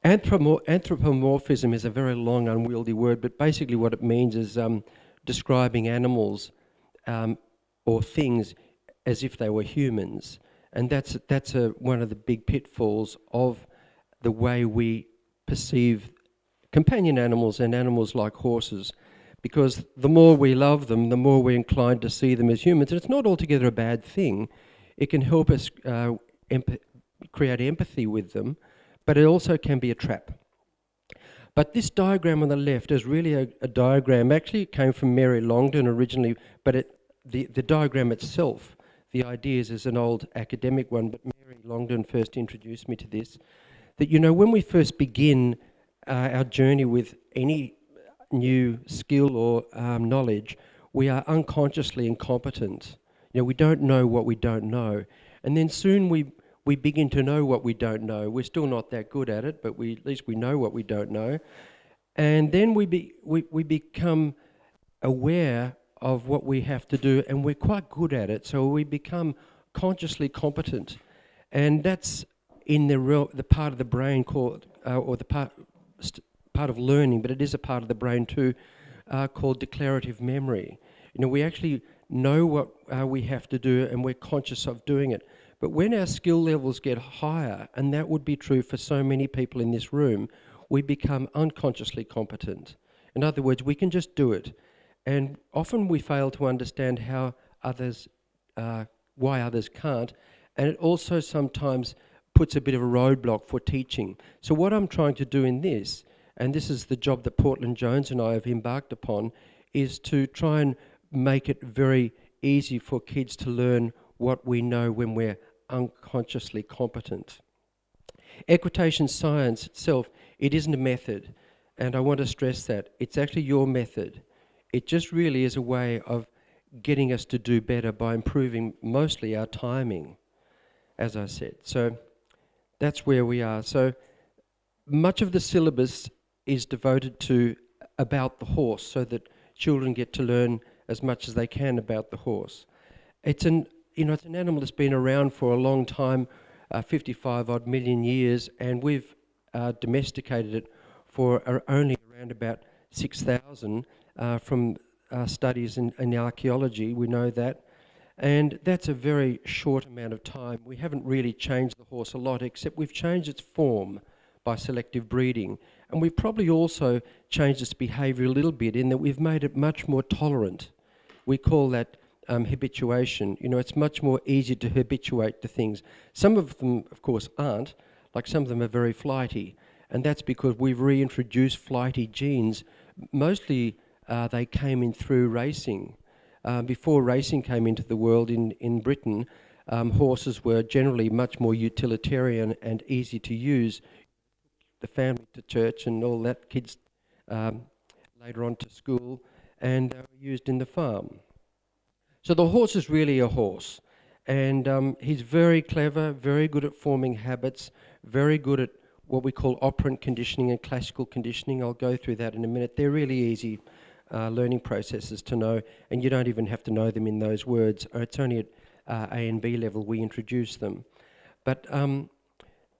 Anthropomorphism is a very long, unwieldy word, but basically what it means is describing animals um, or things as if they were humans. And that's one of the big pitfalls of the way we perceive companion animals and animals like horses, because the more we love them, the more we're inclined to see them as humans. And it's not altogether a bad thing. It can help us create empathy with them, but it also can be a trap. But this diagram on the left is really a diagram. Actually, it came from Mary Longden originally, but the diagram itself, the idea is an old academic one, but Mary Longden first introduced me to this, that, when we first begin our journey with any new skill or knowledge, we are unconsciously incompetent. We don't know what we don't know. And then soon we begin to know what we don't know. We're still not that good at it, but at least we know what we don't know. And then we become aware of what we have to do, and we're quite good at it, so we become consciously competent. And that's in the part of the brain called, or the part of learning, but it is a part of the brain too, called declarative memory. We actually know what we have to do, and we're conscious of doing it. But when our skill levels get higher, and that would be true for so many people in this room, we become unconsciously competent. In other words, we can just do it. And often we fail to understand how why others can't. And it also sometimes puts a bit of a roadblock for teaching. So what I'm trying to do in this, and this is the job that Portland Jones and I have embarked upon, is to try and make it very easy for kids to learn what we know when we're unconsciously competent. Equitation science itself, it isn't a method, and I want to stress that. It's actually your method. It just really is a way of getting us to do better by improving mostly our timing, as I said. So that's where we are. So much of the syllabus is devoted to about the horse, so that children get to learn as much as they can about the horse. It's an animal that's been around for a long time, 55 odd million years, and we've domesticated it for only around about 6,000 from studies in archaeology. We know that. And that's a very short amount of time. We haven't really changed the horse a lot, except we've changed its form by selective breeding. And we've probably also changed its behaviour a little bit in that we've made it much more tolerant. We call that habituation. It's much more easy to habituate to things. Some of them, of course, aren't. Like some of them are very flighty. And that's because we've reintroduced flighty genes. Mostly they came in through racing. Before racing came into the world in Britain, horses were generally much more utilitarian and easy to use. The family to church and all that, kids later on to school, and used in the farm. So the horse is really a horse, and he's very clever, very good at forming habits, very good at what we call operant conditioning and classical conditioning. I'll go through that in a minute. They're really easy learning processes to know, and you don't even have to know them in those words. It's only at A and B level we introduce them. But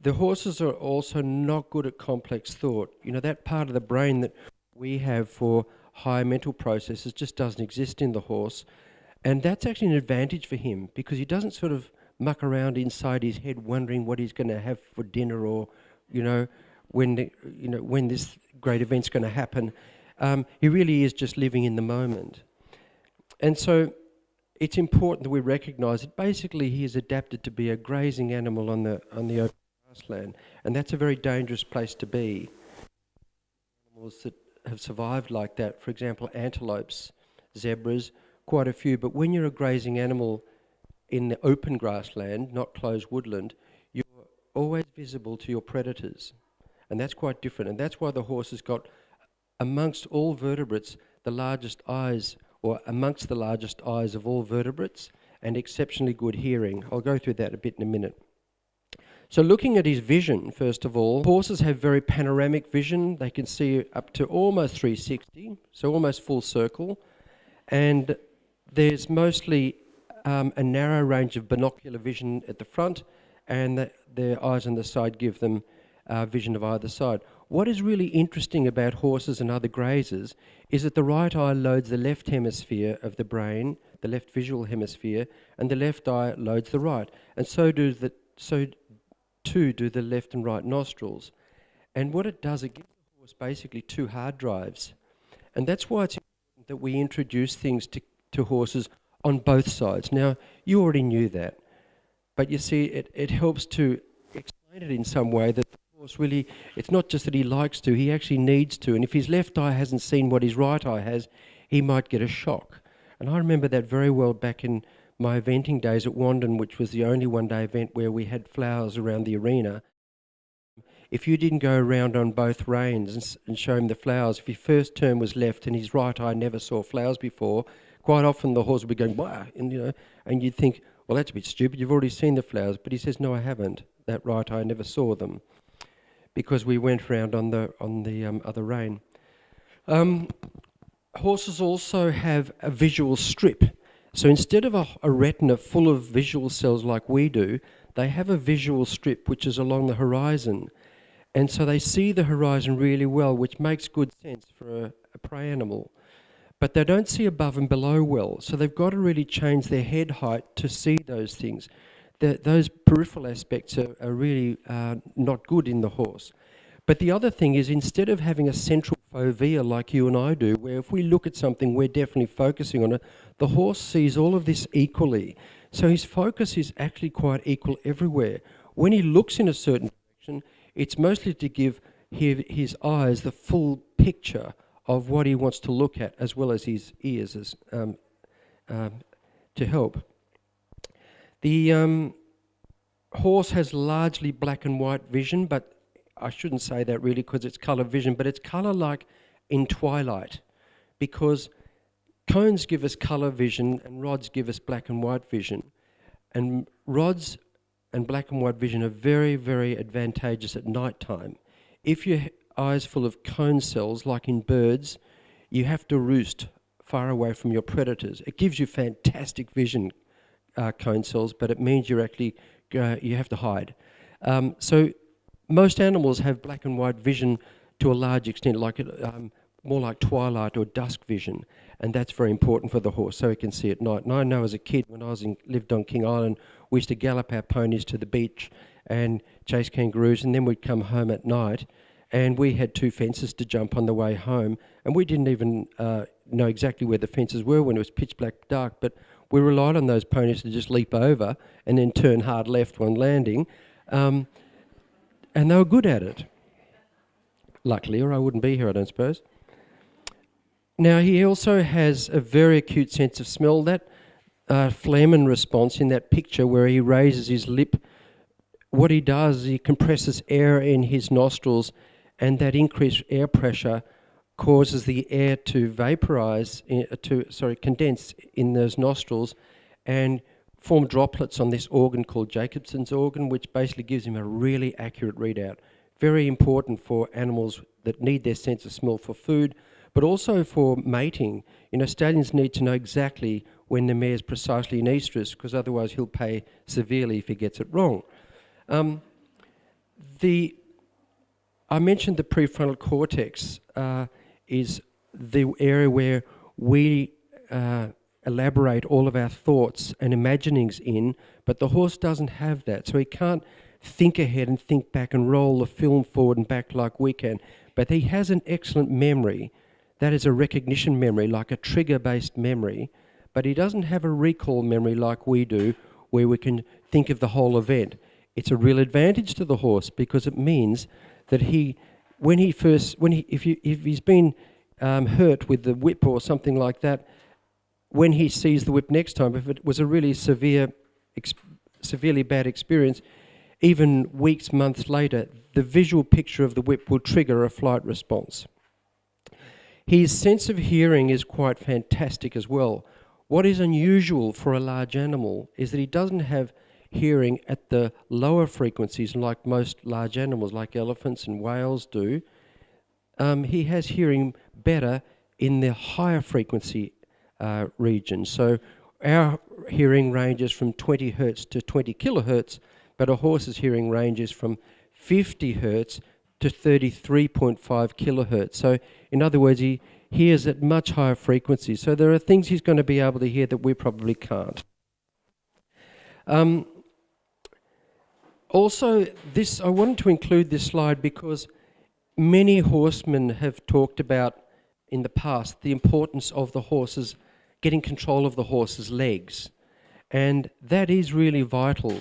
the horses are also not good at complex thought. That part of the brain that we have for higher mental processes just doesn't exist in the horse. And that's actually an advantage for him, because he doesn't sort of muck around inside his head wondering what he's going to have for dinner, or, when this great event's going to happen. He really is just living in the moment. And so it's important that we recognise that basically he is adapted to be a grazing animal on the open grassland, and that's a very dangerous place to be. Animals that have survived like that, for example, antelopes, zebras, quite a few. But when you're a grazing animal in the open grassland, not closed woodland, you're always visible to your predators, and that's quite different. And that's why the horse has got, amongst all vertebrates, the largest eyes, or amongst the largest eyes of all vertebrates, and exceptionally good hearing. I'll go through that a bit in a minute. So looking at his vision, first of all, horses have very panoramic vision. They can see up to almost 360, so almost full circle. And there's mostly a narrow range of binocular vision at the front, and their eyes on the side give them vision of either side. What is really interesting about horses and other grazers is that the right eye loads the left hemisphere of the brain, the left visual hemisphere, and the left eye loads the right. And so too do the left and right nostrils. And what it does, it gives the horse basically two hard drives. And that's why it's important that we introduce things to horses on both sides. Now, you already knew that, but you see, it helps to explain it in some way that the horse really, it's not just that he likes to, he actually needs to. And if his left eye hasn't seen what his right eye has, he might get a shock. And I remember that very well back in my eventing days at Wandon, which was the only one-day event where we had flowers around the arena. If you didn't go around on both reins and show him the flowers, if his first turn was left and his right eye never saw flowers before, quite often the horse would be going, "Wah," and you'd think, well, that's a bit stupid, you've already seen the flowers. But he says, no, I haven't. That right eye never saw them, because we went around on the other rein. Horses also have a visual strip. So instead of a retina full of visual cells like we do, they have a visual strip which is along the horizon. And so they see the horizon really well, which makes good sense for a prey animal. But they don't see above and below well. So they've got to really change their head height to see those things. Those peripheral aspects are really not good in the horse. But the other thing is, instead of having a central fovea like you and I do, where if we look at something, we're definitely focusing on it, the horse sees all of this equally. So his focus is actually quite equal everywhere. When he looks in a certain direction, it's mostly to give his eyes the full picture of what he wants to look at, as well as his ears to help. The horse has largely black and white vision, but I shouldn't say that really because it's colour vision, but it's colour like in twilight, because cones give us colour vision and rods give us black and white vision. And rods and black and white vision are very, very advantageous at night time. If your eyes full of cone cells, like in birds, you have to roost far away from your predators. It gives you fantastic vision, cone cells, but it means you're actually you have to hide. So most animals have black and white vision to a large extent, like more like twilight or dusk vision, and that's very important for the horse, so he can see at night. And I know as a kid, when I lived on King Island, we used to gallop our ponies to the beach and chase kangaroos, and then we'd come home at night, and we had 2 fences to jump on the way home, and we didn't even know exactly where the fences were when it was pitch black dark, but we relied on those ponies to just leap over and then turn hard left when landing, and they were good at it, luckily, or I wouldn't be here, I don't suppose. Now, he also has a very acute sense of smell. That Flehmen response in that picture where he raises his lip, what he does is he compresses air in his nostrils, and that increased air pressure causes the air to vaporize, condense in those nostrils and form droplets on this organ called Jacobson's organ, which basically gives him a really accurate readout. Very important for animals that need their sense of smell for food, but also for mating. You know, stallions need to know exactly when the mare's precisely in estrus, because otherwise he'll pay severely if he gets it wrong. I mentioned the prefrontal cortex is the area where we elaborate all of our thoughts and imaginings in, but the horse doesn't have that. So he can't think ahead and think back and roll the film forward and back like we can. But he has an excellent memory. That is a recognition memory, like a trigger-based memory. But he doesn't have a recall memory like we do, where we can think of the whole event. It's a real advantage to the horse, because it means that if he's been hurt with the whip or something like that, when he sees the whip next time, if it was a really severely bad experience, even weeks, months later, the visual picture of the whip will trigger a flight response. His sense of hearing is quite fantastic as well. What is unusual for a large animal is that he doesn't have hearing at the lower frequencies like most large animals, like elephants and whales do. He has hearing better in the higher frequency region. So our hearing ranges from 20 hertz to 20 kilohertz, but a horse's hearing ranges from 50 hertz to 33.5 kilohertz. So in other words, he hears at much higher frequencies. So there are things he's going to be able to hear that we probably can't. Also, I wanted to include this slide because many horsemen have talked about in the past the importance of the horses, getting control of the horse's legs. And that is really vital,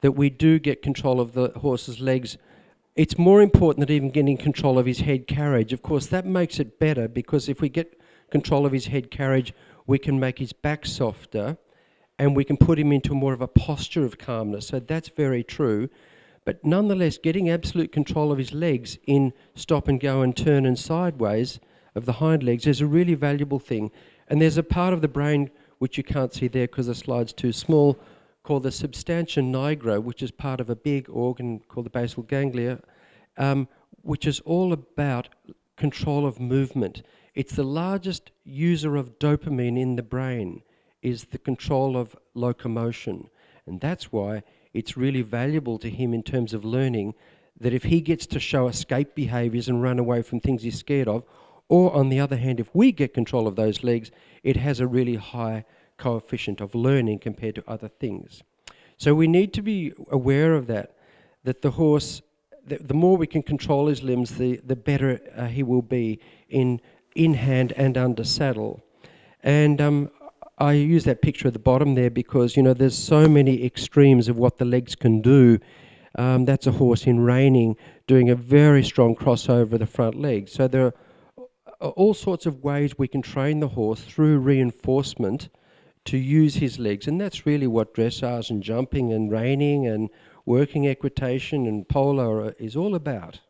that we do get control of the horse's legs. It's more important than even getting control of his head carriage. Of course, that makes it better because if we get control of his head carriage, we can make his back softer and we can put him into more of a posture of calmness. So that's very true. But nonetheless, getting absolute control of his legs in stop and go and turn and sideways of the hind legs is a really valuable thing. And there's a part of the brain which you can't see there because the slide's too small, called the substantia nigra, which is part of a big organ called the basal ganglia, which is all about control of movement. It's the largest user of dopamine in the brain, is the control of locomotion. And that's why it's really valuable to him in terms of learning, that if he gets to show escape behaviours and run away from things he's scared of, or on the other hand, if we get control of those legs, it has a really high coefficient of learning compared to other things. So we need to be aware of that the horse, the more we can control his limbs, the better he will be in hand and under saddle. And I use that picture at the bottom there because, you know, there's so many extremes of what the legs can do. That's a horse in reining doing a very strong crossover of the front legs. So there are all sorts of ways we can train the horse through reinforcement to use his legs. And that's really what dressage and jumping and reining and working equitation and polo is all about.